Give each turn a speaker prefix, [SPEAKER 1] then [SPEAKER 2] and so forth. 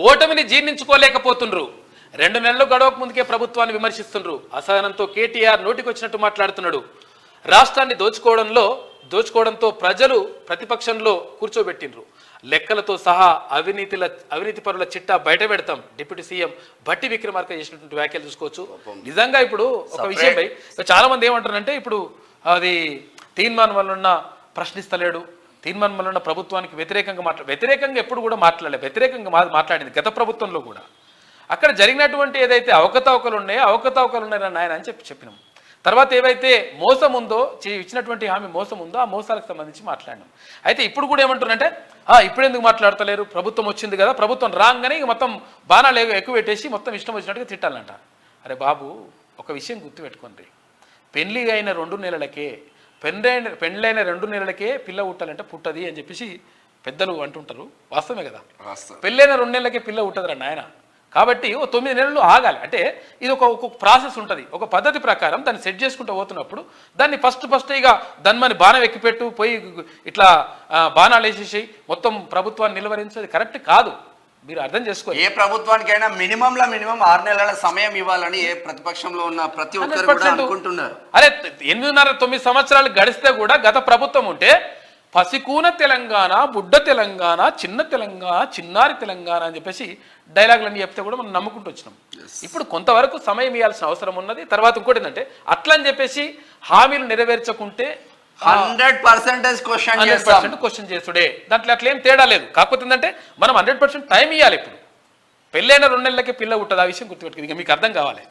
[SPEAKER 1] ఓటమిని జీర్ణించుకోలేకపోతుండ్రు. 2 నెలలు గడవక ముందుకే ప్రభుత్వాన్ని విమర్శిస్తుండ్రు. అసహనంతో కేటీఆర్ నోటికొచ్చినట్టు మాట్లాడుతున్నాడు. రాష్ట్రాన్ని దోచుకోవడంతో ప్రజలు ప్రతిపక్షంలో కూర్చోబెట్టిండ్రు. లెక్కలతో సహా అవినీతి పరుల చిట్టా బయట పెడతాం. డిప్యూటీ సీఎం భట్టి విక్రమార్క చేసినటువంటి వ్యాఖ్యలు చూసుకోవచ్చు. నిజంగా ఇప్పుడు ఒక విషయంపై చాలా మంది ఏమంటారంటే, ఇప్పుడు అది తీర్మానం వల్ల ప్రశ్నిస్తలేడు, తీర్మానం వల్ల ప్రభుత్వానికి వ్యతిరేకంగా ఎప్పుడు కూడా మాట్లాడలేదు. వ్యతిరేకంగా మాట్లాడింది గత ప్రభుత్వంలో కూడా. అక్కడ జరిగినటువంటి ఏదైతే అవకతవకలు ఉన్నాయో ఆయన అని చెప్పినాం. తర్వాత ఏవైతే మోసం ఉందో, ఇచ్చినటువంటి హామీ మోసం ఉందో, ఆ మోసాలకు సంబంధించి మాట్లాడినాం. అయితే ఇప్పుడు కూడా ఏమంటున్నారంటే, ఇప్పుడు ఎందుకు మాట్లాడతలేరు, ప్రభుత్వం వచ్చింది కదా, ప్రభుత్వం రాగానే ఇక మొత్తం బాణాలు ఎక్కువ పెట్టేసి మొత్తం ఇష్టం వచ్చినట్టుగా తిట్టాలంట. అరే బాబు, ఒక విషయం గుర్తుపెట్టుకోండి. పెళ్ళైన 2 నెలలకే పిల్ల పుట్టాలంటే పుట్టది అని చెప్పేసి పెద్దలు అంటుంటారు. వాస్తవమే కదా. పెళ్ళైన 2 నెలలకే పిల్ల పుట్టదురా నాయన. కాబట్టి 9 నెలలు ఆగాలి. అంటే ఇది ఒక ప్రాసెస్ ఉంటుంది. ఒక పద్ధతి ప్రకారం దాన్ని సెట్ చేసుకుంటూ పోతున్నప్పుడు దాన్ని ఫస్ట్ ఇక దాన్ని బాణం ఎక్కిపెట్టు పోయి ఇట్లా బాణాలు వేసేసి మొత్తం ప్రభుత్వాన్ని నిలవరించేది కరెక్ట్ కాదు. మీరు అర్థం చేసుకోవాలి.
[SPEAKER 2] ఏ ప్రభుత్వానికైనా మినిమం 6 నెలల సమయం ఇవ్వాలని ఏ ప్రతిపక్షంలో ఉన్న ప్రతి ఒక్కరు కూడా అనుకుంటున్నారు.
[SPEAKER 1] అరే 8.5-9 సంవత్సరాలు గడిస్తే కూడా గత ప్రభుత్వం ఉంటే పసికూన తెలంగాణ, బుడ్డ తెలంగాణ, చిన్న తెలంగాణ, చిన్నారి తెలంగాణ అని చెప్పేసి డైలాగులన్నీ చెప్తే కూడా మనం నమ్ముకుంటూ వచ్చినాం. ఇప్పుడు కొంతవరకు సమయం ఇవ్వాల్సిన అవసరం ఉన్నది. తర్వాత ఇంకోటి ఏంటంటే, అట్లా అని చెప్పేసి హామీలు నెరవేర్చకుంటే
[SPEAKER 2] 100%
[SPEAKER 1] క్వశ్చన్ చేసుడే. దాంట్లో అట్లా ఏం తేడా లేదు. కాకపోతే ఏంటంటే మనం 100% టైం ఇవ్వాలి. ఇప్పుడు పెళ్ళైన 2 నెలలకే పిల్ల ఉంటుంది. ఆ విషయం గుర్తుపెట్టుకుంది. ఇక మీకు అర్థం కావాలి.